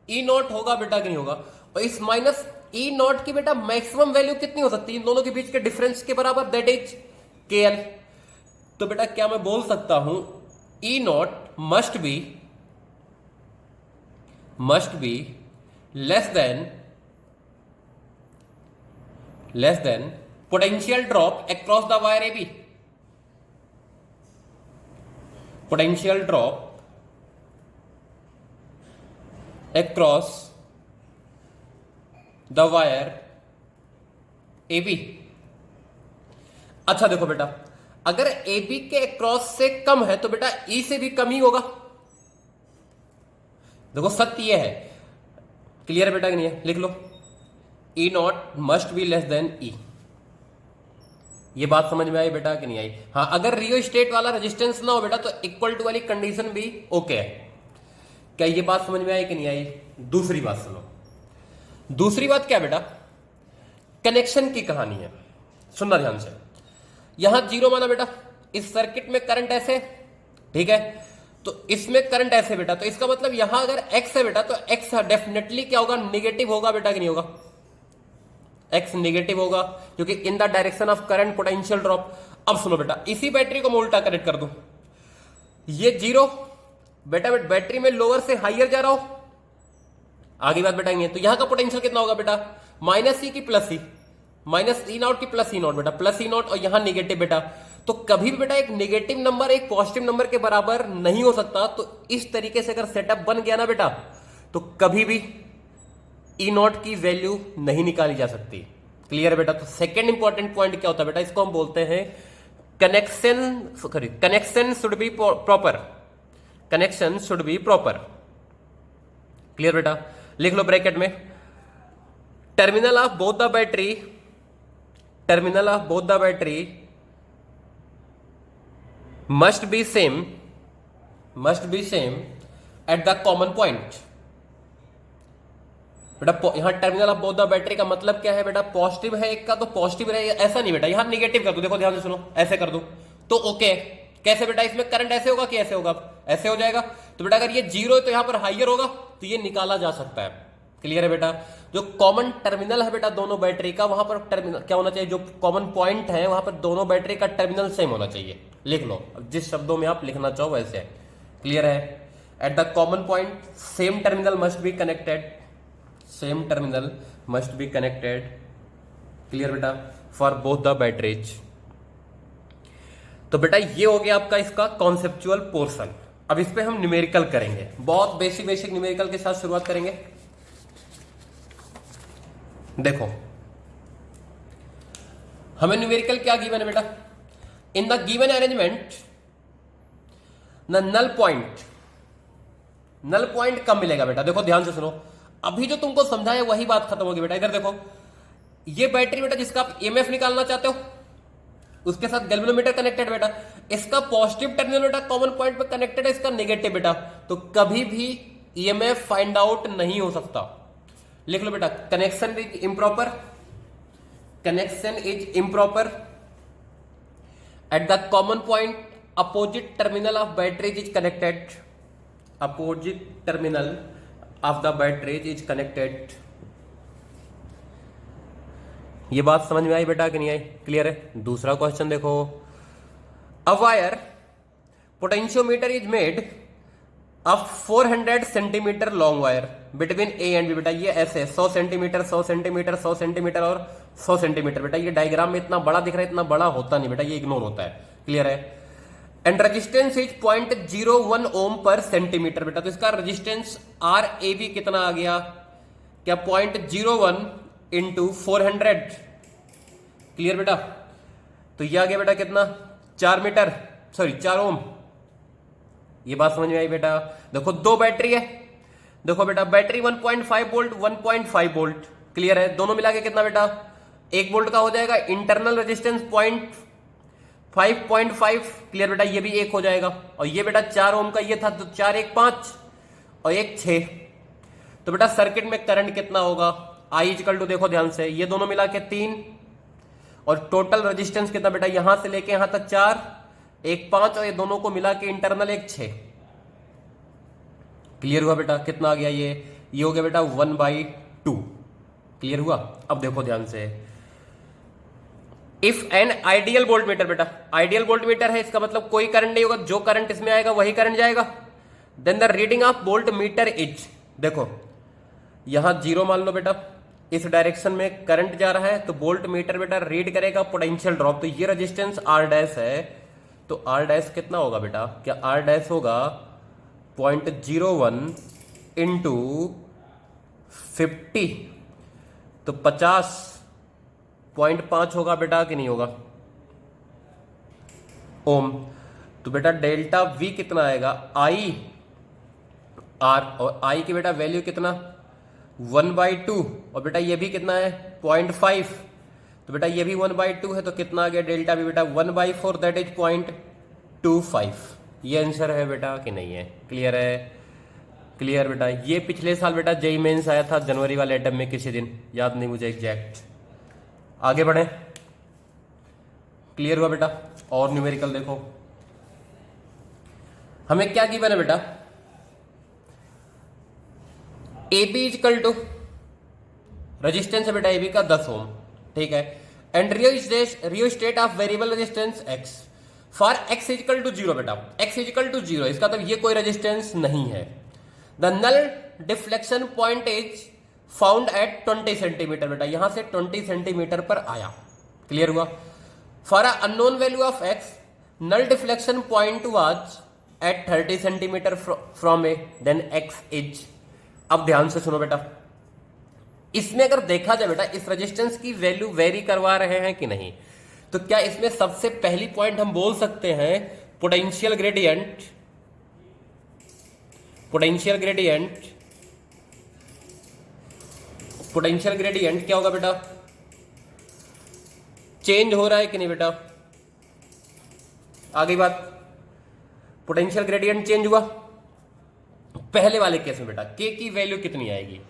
A: ई नॉट होगा बेटा कि नहीं होगा? और इस माइनस ई नॉट की बेटा मैक्सिमम वैल्यू कितनी हो सकती है इन दोनों के बीच के डिफरेंस के बराबर, दैट इज के एल। तो बेटा क्या मैं बोल सकता हूं E naught must be less than potential drop across the wire A B, potential drop across the wire AB। अच्छा देखो बेटा, अगर AB के अक्रॉस से कम है तो बेटा E से भी कम ही होगा। देखो सत्य ये है। क्लियर है बेटा कि नहीं है? लिख लो, E not must be less then E। ये बात समझ में आई बेटा कि नहीं आई? हाँ, अगर रियो स्टेट वाला रेजिस्टेंस ना हो बेटा तो इक्वल टू वाली कंडीशन भी ओके है। क्या ये बात समझ में आई कि नहीं आई? दूसरी बात सुनो। दूसरी बात क्या बेटा, कनेक्शन की कहानी है, सुनना ध्यान से। यहां 0 माना बेटा, इस सर्किट में करंट ऐसे, ठीक है, तो इसमें करंट ऐसे बेटा, तो इसका मतलब यहां अगर x है बेटा तो x डेफिनेटली क्या होगा, निगेटिव होगा बेटा कि नहीं होगा? x निगेटिव होगा क्योंकि in the direction of current potential drop. अब सुनो बेटा, इसी बैटरी को मैं उल्टा कनेक्ट कर दूं, ये 0 बेटा बैटरी में लोअर से हाइयर जा रहा हो, आगे बात बताएंगे। तो यहां का पोटेंशियल कितना होगा बेटा, माइनस ई की plus E, minus E not की प्लस ई नॉट बेटा, प्लस ई नॉट और यहां निगेटिव बेटा। तो कभी भी बेटा एक नेगेटिव नंबर एक पॉजिटिव नंबर के बराबर नहीं हो सकता। तो इस तरीके से अगर सेटअप बन गया ना बेटा, तो कभी भी ई नॉट की वैल्यू नहीं निकाली जा सकती। क्लियर है बेटा। तो सेकेंड इंपॉर्टेंट पॉइंट क्या होता है बेटा, इसको हम बोलते हैं connection should be proper. Connection should be proper. Clear बेटा। लिख लो ब्रैकेट में, terminal of both the battery, terminal of both the battery must be same at the common point. बेटा यहां terminal of both the battery का मतलब क्या है बेटा, पॉजिटिव है एक का तो पॉजिटिव रहे, ऐसा नहीं बेटा, यहां निगेटिव कर दो, देखो ध्यान से सुनो, ऐसे कर दो तो ओके। कैसे बेटा, इसमें करंट ऐसे होगा कि ऐसे होगा, ऐसे हो जाएगा। तो बेटा अगर ये जीरो है तो यहां पर हाइयर होगा, तो ये निकाला जा सकता है। क्लियर है बेटा। जो कॉमन टर्मिनल है बेटा दोनों बैटरी का, वहां पर टर्मिनल क्या होना चाहिए, जो कॉमन पॉइंट है वहां पर दोनों बैटरी का टर्मिनल सेम होना चाहिए। लिख लो जिस शब्दों में आप लिखना चाहो वैसे। क्लियर है। At the common point same terminal must be connected, same terminal must be connected. Clear बेटा, फॉर बोथ द बैटरीज। तो बेटा ये हो गया आपका इसका कॉन्सेप्चुअल पोर्शन। अब इस पे हम न्यूमेरिकल करेंगे, बहुत बेसिक न्यूमेरिकल के साथ शुरुआत करेंगे। देखो हमें न्यूमेरिकल क्या गिवन है बेटा, in the given arrangement the null point कब मिलेगा बेटा। देखो ध्यान से सुनो, अभी जो तुमको समझाया वही बात खत्म होगी बेटा। इधर देखो, ये बैटरी बेटा जिसका आप ईएमएफ निकालना चाहते हो उसके साथ गैल्वेनोमीटर कनेक्टेड बेटा, इसका पॉजिटिव टर्मिनल बेटा कॉमन पॉइंट पे कनेक्टेड है, इसका नेगेटिव बेटा, तो कभी भी ईएमएफ फाइंड आउट नहीं हो सकता। लिख लो बेटा, connection is improper, connection is improper at the common point opposite terminal of batteries is connected, opposite terminal of the batteries is connected. ये बात समझ में आई बेटा कि नहीं आई? क्लियर है। दूसरा क्वेश्चन देखो, a wire potentiometer is made of 400 centimetre long wire between A and B. बेटा ये ऐसे 100 सेंटीमीटर 100 सेंटीमीटर 100 सेंटीमीटर और 100 सेंटीमीटर। बेटा ये डायग्राम में इतना बड़ा दिख रहा है, इतना बड़ा होता नहीं बेटा, ये इग्नोर होता है। क्लियर है। एंड रेजिस्टेंस इज 0.01 ओम पर सेंटीमीटर। बेटा तो इसका रेजिस्टेंस आर ए बी कितना आ गया, क्या 0.01 इंटू 400। क्लियर बेटा। तो ये आ गया बेटा कितना, 4 ओम। ये बात समझ में आई बेटा। देखो दो बैटरी है, देखो बेटा बैटरी 1.5 वोल्ट 1.5 वोल्ट। क्लियर है। दोनों मिला के कितना बेटा, 1 वोल्ट का हो जाएगा। Internal resistance 5.5। क्लियर बेटा, ये भी 1 हो जाएगा। और ये बेटा 4 ओम का ये था, तो 4 1 5 और 1 6। तो बेटा सर्किट में करंट कितना होगा, आई इक्वल टू, देखो ध्यान से, ये दोनों मिला के 3 और टोटल रेजिस्टेंस कितना बेटा, यहां से लेके यहां तक 4 1 5 और ये दोनों को मिला के इंटरनल 1 6। क्लियर हुआ बेटा, कितना आ गया ये हो गया बेटा 1/2। क्लियर हुआ। अब देखो ध्यान से, इफ एन आइडियल वोल्टमीटर, बेटा आइडियल वोल्टमीटर है, इसका मतलब कोई करंट नहीं होगा, जो करंट इसमें आएगा वही करंट जाएगा। Then the reading of voltmeter is, देखो यहां 0 मान लो बेटा, इस डायरेक्शन में करंट जा रहा है, तो वोल्ट मीटर बेटा रीड करेगा पोटेंशियल ड्रॉप। तो ये रेजिस्टेंस आर डैश है, तो आर डैश कितना होगा बेटा, क्या आर डैश होगा 0.01 इंटू 50, तो 50.5 होगा बेटा कि नहीं होगा ओम। तो बेटा डेल्टा वी कितना आएगा, आई आर, और आई की बेटा वैल्यू कितना 1/2, और बेटा ये भी कितना है 0.5, तो बेटा ये भी 1/2 है, तो कितना आ गया डेल्टा भी बेटा 1/4, दैट इज 0.25। ये आंसर है बेटा कि नहीं है? क्लियर है। क्लियर बेटा। ये पिछले साल बेटा जेईई मेंस आया था जनवरी वाले अटेम्प्ट में, किसी दिन याद नहीं मुझे एग्जैक्ट। आगे बढ़े। क्लियर हुआ बेटा। और न्यूमेरिकल देखो, हमें क्या गिवन है बेटा, A B equal to, resistance है बेटा ए बी का 10 ओम, ठीक है। And rheostat of variable resistance X for X equal to 0। बेटा एक्स इक्वल टू 0, इसका मतलब ये कोई रेजिस्टेंस नहीं है। The null deflection point is found at 20 centimetre. बेटा यहां से 20 सेंटीमीटर पर आया। क्लियर हुआ। For a unknown value of X null deflection point was at 30 centimetre from A, then X is. अब ध्यान से सुनो बेटा, इसमें अगर देखा जाए बेटा इस रेजिस्टेंस की वैल्यू वेरी करवा रहे हैं कि नहीं, तो क्या इसमें सबसे पहली पॉइंट हम बोल सकते हैं potential gradient, potential gradient, potential gradient क्या होगा बेटा, चेंज हो रहा है कि नहीं बेटा। आगे बात, पोटेंशियल ग्रेडियंट चेंज हुआ पहले वाले केस में बेटा, के की वैल्यू कितनी आएगी,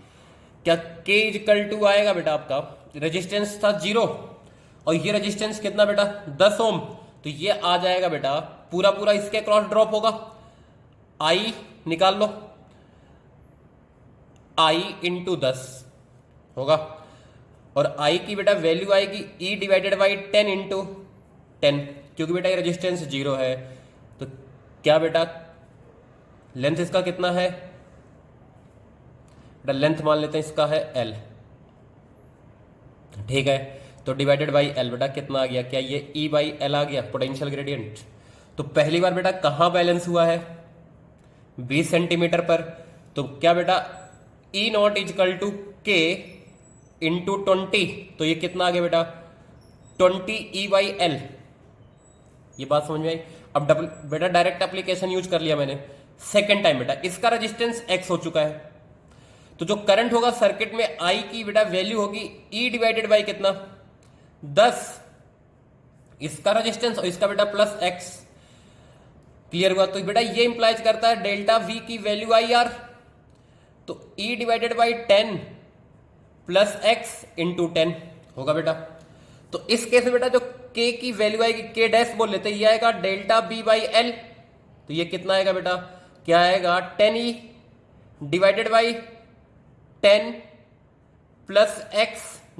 A: क्या के इजकल टू आएगा बेटा, आपका रेजिस्टेंस था 0 और ये रेजिस्टेंस कितना बेटा 10 ओम, तो ये आ जाएगा बेटा पूरा पूरा इसके क्रॉस ड्रॉप होगा, आई निकाल लो, आई इंटू 10 होगा, और आई की बेटा वैल्यू आएगी ई डिवाइडेड बाई 10 इंटू 10, क्योंकि बेटा ये रेजिस्टेंस 0 है, तो क्या बेटा लेंथ इसका कितना है बेटा, लेंथ मान लेते हैं इसका है L, ठीक है, तो डिवाइडेड बाई L बेटा कितना आ गया, क्या ये E बाई L आ गया पोटेंशियल ग्रेडियंट। तो पहली बार बेटा कहां बैलेंस हुआ है 20 सेंटीमीटर पर, तो क्या बेटा E naught equal to K into 20, तो ये कितना आ गया बेटा 20 E बाई L, ये बात समझ में आई। अब डबल बेटा डायरेक्ट एप्लीकेशन यूज कर लिया मैंने, सेकेंड टाइम बेटा इसका रेजिस्टेंस X हो चुका है, तो जो करंट होगा सर्किट में I की बेटा वैल्यू होगी E डिवाइडेड बाई कितना 10, इसका रेजिस्टेंस और इसका बेटा प्लस X, क्लियर हुआ। तो बेटा ये इंप्लाइज करता है डेल्टा V की वैल्यू IR, तो E divided by 10 plus X into 10 होगा बेटा। तो इस केस में बेटा जो K की वैल्यू आएगी K डैश बोल लेते हैं, ये आएगा डेल्टा B बाई L, तो ये कितना आएगा बेटा, क्या आएगा 10E divided by 10 plus X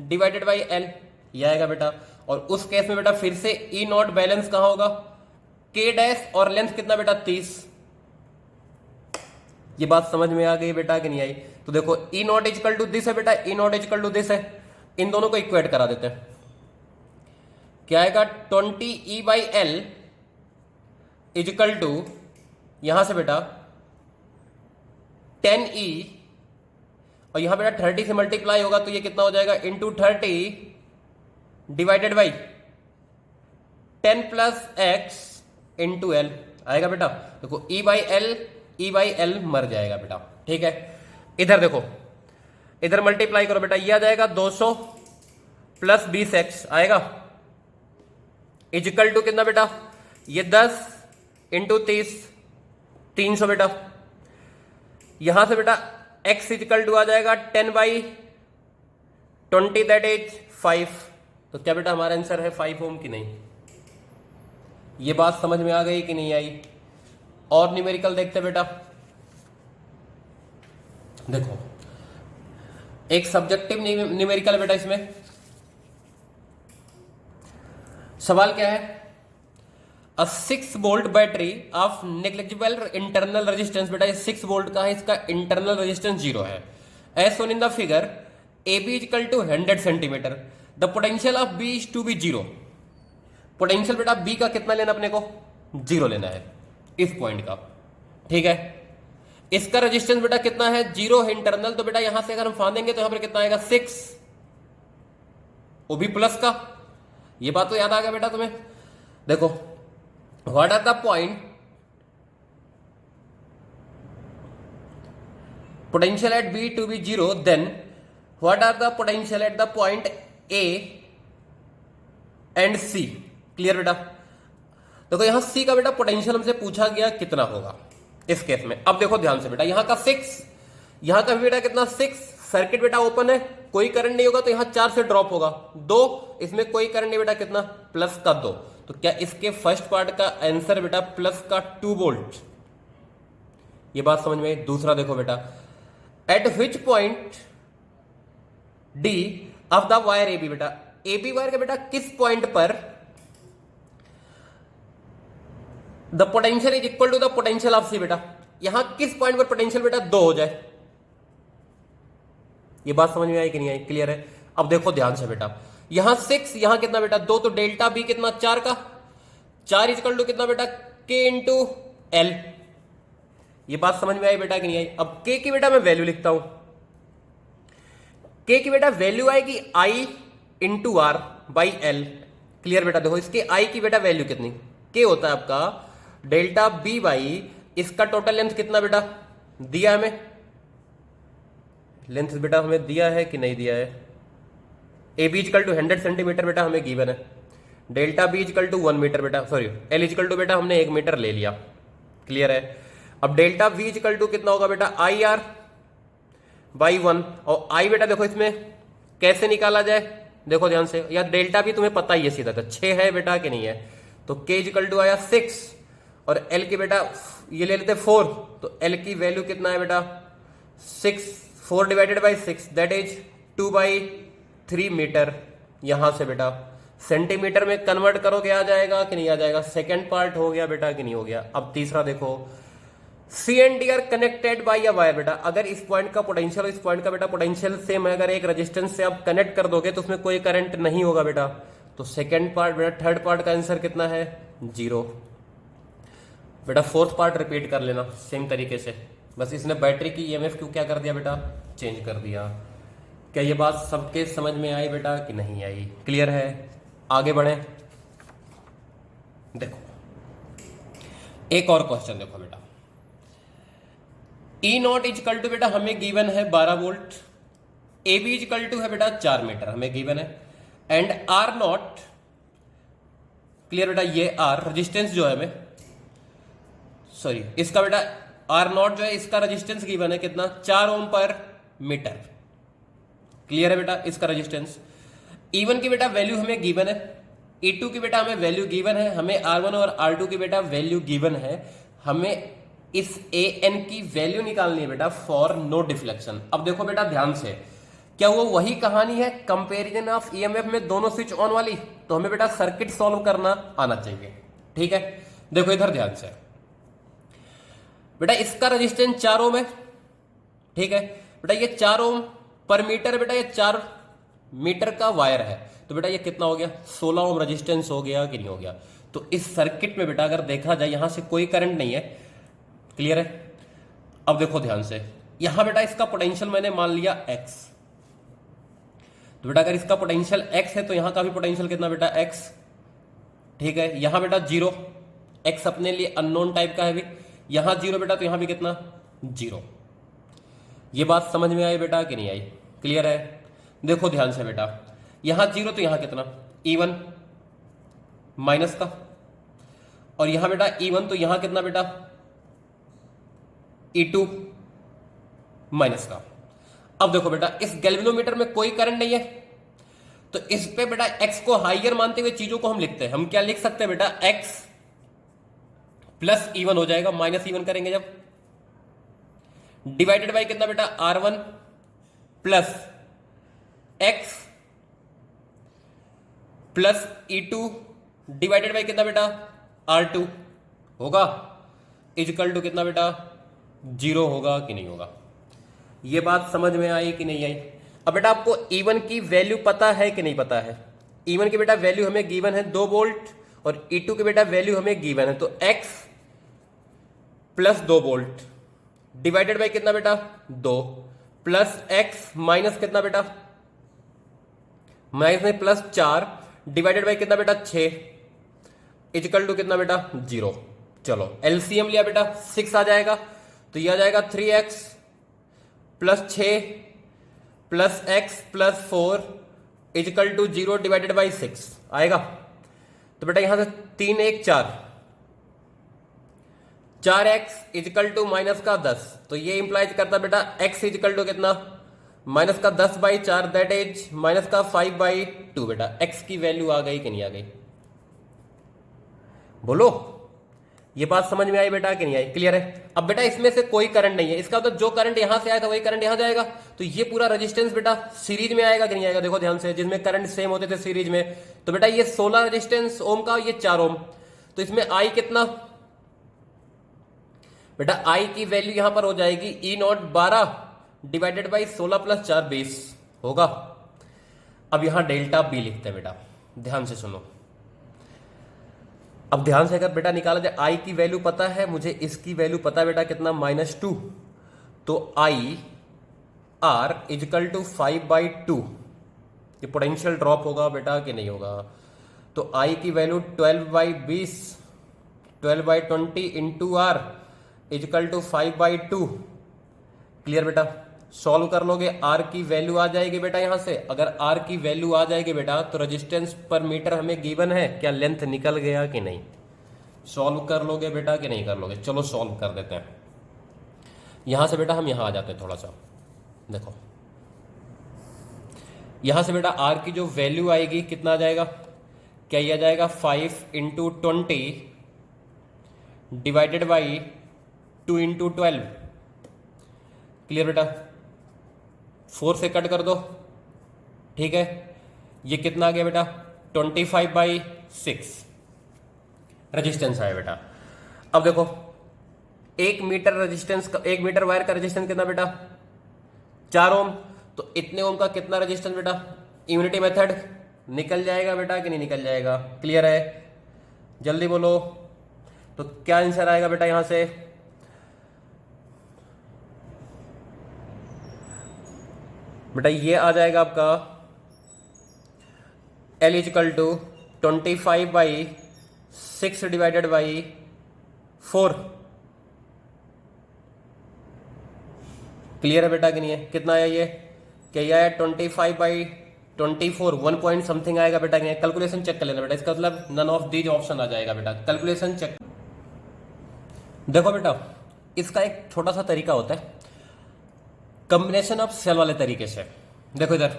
A: divided by L, ये आएगा बेटा। और उस केस में बेटा फिर से E नॉट बैलेंस कहां होगा, K डैश और लेंथ कितना बेटा 30, ये बात समझ में आ गई बेटा कि नहीं आई। तो देखो E naught equal to this है बेटा, E naught equal to this है, इन दोनों को इक्वेट करा देते हैं, क्या आएगा 20E by L equal to यहां से बेटा 10E, और यहां बेटा 30 से मल्टीप्लाई होगा तो ये कितना हो जाएगा into 30 divided by 10 plus X into L आएगा बेटा। देखो E बाई L मर जाएगा बेटा, ठीक है। इधर देखो, इधर मल्टीप्लाई करो बेटा, ये आ जाएगा 200 प्लस 20X आएगा इजिकल टू कितना बेटा, ये 10 इंटू 30 300 बेटा। यहां से बेटा x इजिकल टू आ जाएगा 10 बाई 20 दैट इज 5, तो क्या बेटा हमारा आंसर है 5 ओम की नहीं। ये बात समझ में आ गई कि नहीं आई। और न्यूमेरिकल देखते बेटा, देखो एक सब्जेक्टिव न्यूमेरिकल है बेटा, इसमें सवाल क्या है, अ 6 volt battery of negligible internal resistance, बेटा ये 6 वोल्ट का है, इसका इंटरनल रेजिस्टेंस 0 है, as shown in the figure A B equal to 100 centimetre, the potential of B is to be 0। Potential बेटा बी का कितना लेना अपने को 0 लेना है इस पॉइंट का, ठीक है। इसका रेजिस्टेंस बेटा कितना है 0 है इंटरनल, तो बेटा यहां से अगर हम फांदेंगे तो यहां पर कितना आएगा 6, वो भी प्लस का, ये बात तो याद आ गया बेटा तुम्हें। देखो what are the point potential at B to be 0, then what are the potential at the point A and C, clear बेटा। देखो यहां C का बेटा पोटेंशियल हमसे पूछा गया कितना होगा इस केस में। अब देखो ध्यान से बेटा, यहां का 6, यहां का बेटा कितना 6, सर्किट बेटा ओपन है, कोई करंट नहीं होगा तो यहां 4 से ड्रॉप होगा 2, इसमें कोई करंट नहीं बेटा, कितना प्लस का 2, तो क्या इसके फर्स्ट पार्ट का आंसर बेटा प्लस का 2 वोल्ट, ये बात समझ में। दूसरा देखो बेटा, at which point D of the wire A B, बेटा ए बी वायर के बेटा किस पॉइंट पर the potential is equal to the potential of C, बेटा यहां किस पॉइंट पर पोटेंशियल बेटा 2 हो जाए, ये बात समझ में आई कि नहीं आई, क्लियर है। अब देखो ध्यान से बेटा, यहां 6, यहां कितना बेटा 2, तो डेल्टा बी कितना 4 का, 4 इक्वल टू कितना बेटा के इंटू एल, ये बात समझ में आई बेटा कि नहीं आई। अब के की बेटा मैं वैल्यू लिखता हूं, के की बेटा वैल्यू आएगी I into R by L. Clear बेटा, देखो इसके आई की बेटा वैल्यू कितनी, के होता है आपका डेल्टा बी बाई इसका टोटल लेंथ कितना बेटा दिया हमें, लेंथ बेटा हमें दिया है कि नहीं दिया है, A B equal to 100 centimetre बेटा हमें गिवन है, delta B equal to 1 metre बेटा, सॉरी एल इजकल टू बेटा हमने 1 मीटर ले लिया। क्लियर है। अब डेल्टा वी इजकल टू कितना होगा बेटा आई आर बाई 1, और आई बेटा देखो इसमें कैसे निकाला जाए, देखो ध्यान से, या डेल्टा भी तुम्हें पता ही है सीधा का 6 है बेटा कि नहीं है, तो के इजकल टू आया 6 और एल की बेटा ये ले लेते 4, तो एल की वैल्यू कितना है बेटा 6, 4 divided by 6 that is 2/3 metre. यहां से बेटा सेंटीमीटर में कन्वर्ट करोगे आ जाएगा कि नहीं आ जाएगा, सेकेंड पार्ट हो गया बेटा कि नहीं हो गया। अब तीसरा देखो, C and D are connected by a wire बेटा, अगर इस पॉइंट का पोटेंशियल और इस पॉइंट का बेटा पोटेंशियल सेम है, अगर एक रेजिस्टेंस से आप कनेक्ट कर दोगे तो उसमें कोई करंट नहीं होगा बेटा, तो सेकेंड पार्ट बेटा, थर्ड पार्ट का आंसर कितना है 0 बेटा। फोर्थ पार्ट रिपीट कर लेना सेम तरीके से, बस इसने बैटरी की ईएमएफ क्यों क्या कर दिया बेटा चेंज कर दिया। क्या ये बात सबके समझ में आई बेटा कि नहीं आई, क्लियर है। आगे बढ़े, देखो एक और क्वेश्चन देखो बेटा, ई नॉट इजकल टू बेटा हमें गिवन है 12 volt, A B equal to है बेटा 4 मीटर हमें गिवन है, एंड आर नॉट, क्लियर बेटा, ये आर रेजिस्टेंस जो है हमें, सॉरी इसका बेटा आर नॉट जो है इसका रेजिस्टेंस गिवन है कितना 4 ओम पर मीटर। क्लियर है बेटा, इसका रेजिस्टेंस। E1 की बेटा वैल्यू हमें गिवन है, E2 की बेटा हमें वैल्यू गिवन है, हमें R1 और R2 की बेटा वैल्यू गिवन है, हमें इस AN की वैल्यू निकालनी है बेटा फॉर नो डिफ्लेक्शन। अब देखो बेटा ध्यान से, क्या वो वही कहानी है कंपैरिजन ऑफ ईएमएफ में दोनों स्विच ऑन वाली, तो हमें बेटा सर्किट सॉल्व करना आना चाहिए। ठीक है, देखो इधर ध्यान से बेटा, इसका रेजिस्टेंस 4 ओम है, ठीक है बेटा, ये 4 ओम पर मीटर बेटा, ये 4 मीटर का वायर है, तो बेटा ये कितना हो गया 16 ओम रेजिस्टेंस हो गया कि नहीं हो गया। तो इस सर्किट में बेटा अगर देखा जाए यहां से कोई करंट नहीं है, क्लियर है। अब देखो ध्यान से, यहां बेटा इसका पोटेंशियल मैंने मान लिया x, तो बेटा अगर इसका पोटेंशियल x है तो यहां का भी पोटेंशियल कितना बेटा x, ठीक है। यहां बेटा 0, x अपने लिए अननोन टाइप का है भी, यहां 0 बेटा, तो यहां भी कितना 0। ये बात समझ में आई बेटा कि नहीं आई, क्लियर है। देखो ध्यान से बेटा, यहां 0 तो यहां कितना E1 माइनस का, और यहां बेटा E1 तो यहां कितना बेटा E2 माइनस का। अब देखो बेटा इस गैल्वेनोमीटर में कोई करंट नहीं है, तो इस पे बेटा x को हाइयर मानते हुए चीजों को हम लिखते हैं, हम क्या लिख सकते हैं बेटा x प्लस E1 हो जाएगा, माइनस E1 करेंगे जब, डिवाइडेड बाई कितना बेटा R1 plus x plus E2 divided by कितना बेटा R2 होगा, इजकल टू कितना बेटा 0 होगा कि नहीं होगा। ये बात समझ में आई कि नहीं आई। अब बेटा आपको E1 की वैल्यू पता है कि नहीं पता है, E1 की बेटा वैल्यू हमें गिवन है 2 वोल्ट, और E2 की बेटा वैल्यू हमें गिवन है, तो x plus 2 volt divided by कितना बेटा 2 प्लस x माइनस कितना बेटा, माइनस में प्लस 4 डिवाइडेड बाई कितना बेटा 6 इजकल टू कितना बेटा 0। चलो एलसीएम लिया बेटा 6 आ जाएगा, तो यह आ जाएगा 3x plus 6 plus x plus 4 equal to 0 divided by 6 आएगा। तो बेटा यहां से 3 1 4x इजकल टू माइनस का 10, तो ये इंप्लाइज करता बेटा x इजकल टू कितना माइनस का 10/4 दैट इज माइनस का 5/2 बेटा। x की वैल्यू आ गई कि नहीं आ गई, बोलो ये बात समझ में आई बेटा कि नहीं आई, क्लियर है। अब बेटा इसमें से कोई करंट नहीं है, इसका मतलब जो करंट यहां से आया था वही करंट यहां जाएगा, तो ये पूरा रेजिस्टेंस बेटा सीरीज में आएगा कि नहीं आएगा। देखो ध्यान से, जिसमें करंट सेम होते थे सीरीज में, तो बेटा ये 16 रेजिस्टेंस ओम का, ये 4 ओम, तो इसमें आई कितना बेटा, आई की वैल्यू यहां पर हो जाएगी E0 12 डिवाइडेड बाई 16 प्लस 4 20 होगा। अब यहां डेल्टा बी लिखते हैं बेटा, ध्यान से सुनो। अब ध्यान से अगर बेटा निकाला जाए, आई की वैल्यू पता है मुझे, इसकी वैल्यू पता है बेटा कितना -2, तो आई R इजकल टू 5/2, ये पोटेंशियल ड्रॉप होगा बेटा कि नहीं होगा? तो I की value 12/20, 12/20 into R equal to 5/2। Clear बेटा? सॉल्व कर लोगे, R की वैल्यू आ जाएगी बेटा यहां से। अगर R की वैल्यू आ जाएगी बेटा तो रेजिस्टेंस पर मीटर हमें गिवन है, क्या लेंथ निकल गया कि नहीं? सॉल्व कर लोगे बेटा कि नहीं कर लोगे? चलो सॉल्व कर देते हैं। यहां से बेटा हम यहां आ जाते हैं, थोड़ा सा देखो, यहां से बेटा R की जो वैल्यू आएगी कितना आ जाएगा? क्या ये आ जाएगा 5 into 20 divided by 2 into 12। Clear बेटा? 4 से कट कर दो, ठीक है। ये कितना आ गया बेटा? 25/6 रेजिस्टेंस आया बेटा। अब देखो 1 मीटर रेजिस्टेंस का, 1 मीटर वायर का रेजिस्टेंस कितना बेटा? 4 ओम। तो इतने ओम का कितना रेजिस्टेंस बेटा? यूनिटी मेथड निकल जाएगा बेटा कि नहीं निकल जाएगा? क्लियर है? जल्दी बोलो। तो क्या आंसर आएगा बेटा यहां से? बेटा ये आ जाएगा आपका L equal to 25/6 divided by 4। Clear है बेटा कि नहीं है? कितना आया ये? क्या ये आया 25/24, 1 पॉइंट समथिंग आएगा बेटा कि नहीं? कैलकुलेशन चेक कर लेना बेटा, इसका मतलब नन ऑफ दीज ऑप्शन आ जाएगा बेटा। Calculation check. देखो बेटा इसका एक छोटा सा तरीका होता है कॉम्बिनेशन ऑफ सेल वाले तरीके से। देखो इधर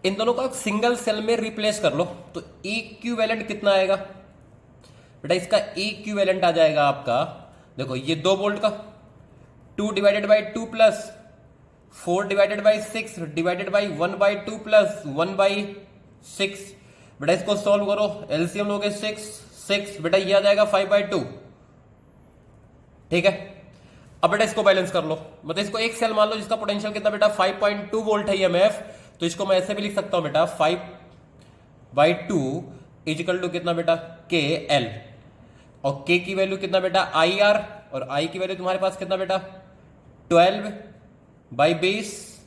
A: इन दोनों को एक सिंगल सेल में रिप्लेस कर लो, तो इक्विवेलेंट कितना आएगा बेटा? इसका इक्विवेलेंट आ जाएगा आपका, देखो ये 2 वोल्ट का 2 divided by 2 plus 4 divided by 6 divided by 1/2 plus 1/6। बेटा इसको सॉल्व करो, एलसीएम लोगे 6 बेटा ये आ जाएगा 5/2। ठीक है। अब बेटा इसको बैलेंस कर लो, मतलब इसको एक सेल मान लो जिसका पोटेंशियल कितना बेटा? 5.2 वोल्ट है ईएमएफ। तो इसको मैं ऐसे भी लिख सकता हूं बेटा 5/2 इजिकल टू कितना बेटा? के एल। और के की वैल्यू कितना बेटा? I R. और आई की वैल्यू तुम्हारे पास कितना बेटा? 12/20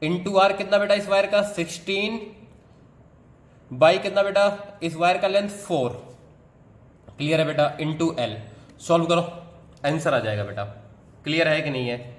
A: इंटू आर कितना बेटा इस वायर का? 16 बाई कितना बेटा इस वायर का लेंथ? 4। क्लियर है बेटा? Into L. सॉल्व करो, आंसर आ जाएगा बेटा। क्लियर है कि नहीं है?